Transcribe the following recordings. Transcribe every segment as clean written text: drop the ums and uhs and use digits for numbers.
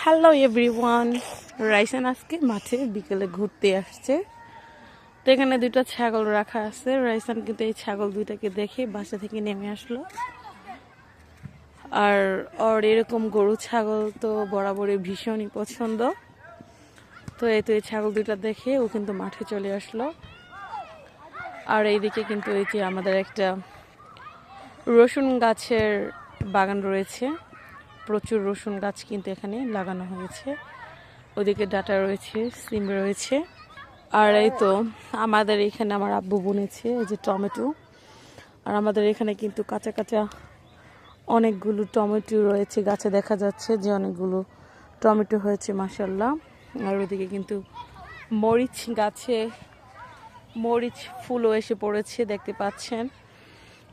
Hello everyone, Raisan আজকে মাঠে বিকেলে ঘুরতে আসছে। তো এখানে দুইটা ছাগল রাখা আছে। রাইসান কিন্তু এই ছাগল দুইটাকে দেখে বাসা থেকে নেমে আসলো। আর ওর এরকম গরু ছাগল তো বরাবরই ভীষণই পছন্দ। তো এই ছাগল দুইটা দেখে ও কিন্তু মাঠে চলে আসলো। আর এইদিকে কিন্তু এই যে আমাদের একটা রসুন গাছের বাগান রয়েছে। প্রচুর রসুন গাছ কিন্তু এখানে লাগানো হয়েছে। ওদিকে ডাটা রয়েছে, সিম রয়েছে। আর এই তো আমাদের এখানে আমার আব্বু বুনেছে এই যে টমেটো। আর আমাদের এখানে কিন্তু কাঁচা কাঁচা অনেকগুলো টমেটো রয়েছে গাছে, দেখা যাচ্ছে যে অনেকগুলো টমেটো হয়েছে মাশাআল্লাহ। আর ওদিকে কিন্তু মরিচ গাছে মরিচ ফুলও এসে পড়েছে, দেখতে পাচ্ছেন।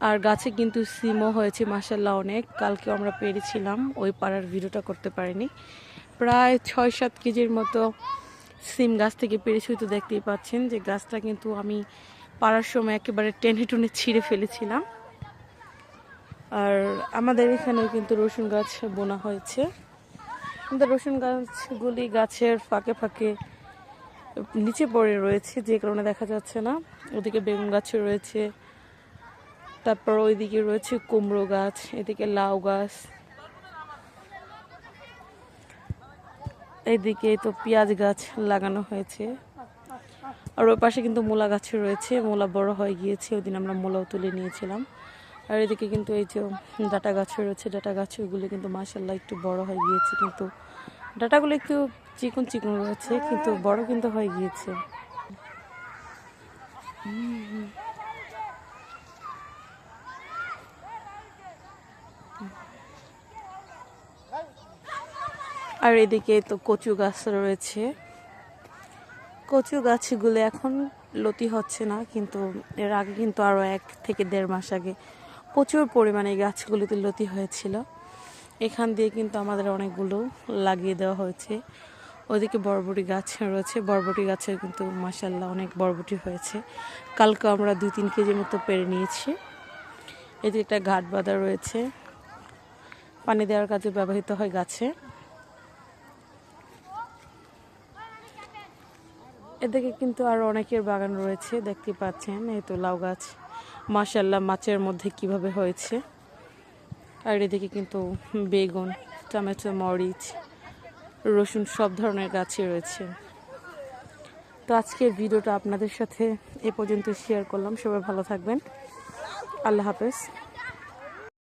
আর গাছে কিন্তু সিমও হয়েছে মাশাআল্লাহ অনেক। কালকে আমরা পেরেছিলাম, ওই পাড়ার ভিডিওটা করতে পারিনি। প্রায় ৬-৭ কেজির মতো সিম গাছ থেকে পেরেছি। তো দেখতেই পাচ্ছেন যে গাছটা কিন্তু আমি পাড়ার সময় একেবারে টেনে টুনে ছিঁড়ে ফেলেছিলাম। আর আমাদের এখানেও কিন্তু রসুন গাছ বোনা হয়েছে। কিন্তু রসুন গাছগুলি গাছের ফাঁকে ফাঁকে নিচে পড়ে রয়েছে, যে কারণে দেখা যাচ্ছে না। ওদিকে বেগুন গাছ রয়েছে, তারপর ওইদিকে রয়েছে কুমড়ো গাছ, এদিকে লাউ গাছ, এইদিকে তো পেঁয়াজ গাছ লাগানো হয়েছে। আর ওই পাশে কিন্তু মূলা গাছ রয়েছে, মূলা বড় হয়ে গিয়েছে, ওই দিন আমরা মূলাও তুলে নিয়েছিলাম। আর এদিকে কিন্তু এই যে ডাটা গাছ রয়েছে, ডাটা গাছগুলো কিন্তু মাশাআল্লাহ একটু বড় হয়ে গিয়েছে, কিন্তু ডাটাগুলো একটু চিকন চিকন রয়েছে, কিন্তু বড় কিন্তু হয়ে গিয়েছে। আর এদিকে তো কচু গাছ রয়েছে। কচু গাছগুলো এখন লতি হচ্ছে না, কিন্তু এর আগে কিন্তু আরও 1 থেকে 1.5 মাস আগে প্রচুর পরিমাণে এই গাছগুলিতে লতি হয়েছিল। এখান দিয়ে কিন্তু আমাদের অনেকগুলো লাগিয়ে দেওয়া হয়েছে। ওদিকে বরবটি গাছ রয়েছে, বরবটি গাছের কিন্তু মাশাআল্লাহ অনেক বরবটি হয়েছে। কালকে আমরা 2-3 কেজির মতো পেরে নিয়েছি। এদিকে একটা ঘাট বাঁধা রয়েছে, পানি দেওয়ার কাজে ব্যবহৃত হয় গাছে। এদিকে কিন্তু আরো অনেকের বাগান রয়েছে, দেখতে পাচ্ছেন। এই তো লাউ গাছ মাশাআল্লাহ মাচের মধ্যে কিভাবে হয়েছে। আর এদিকে কিন্তু বেগুন, টমেটো, মরিচ, রসুন সব ধরনের গাছই রয়েছে। তো আজকের ভিডিওটা আপনাদের সাথে এ পর্যন্ত শেয়ার করলাম। সবাই ভালো থাকবেন, আল্লাহ হাফেজ।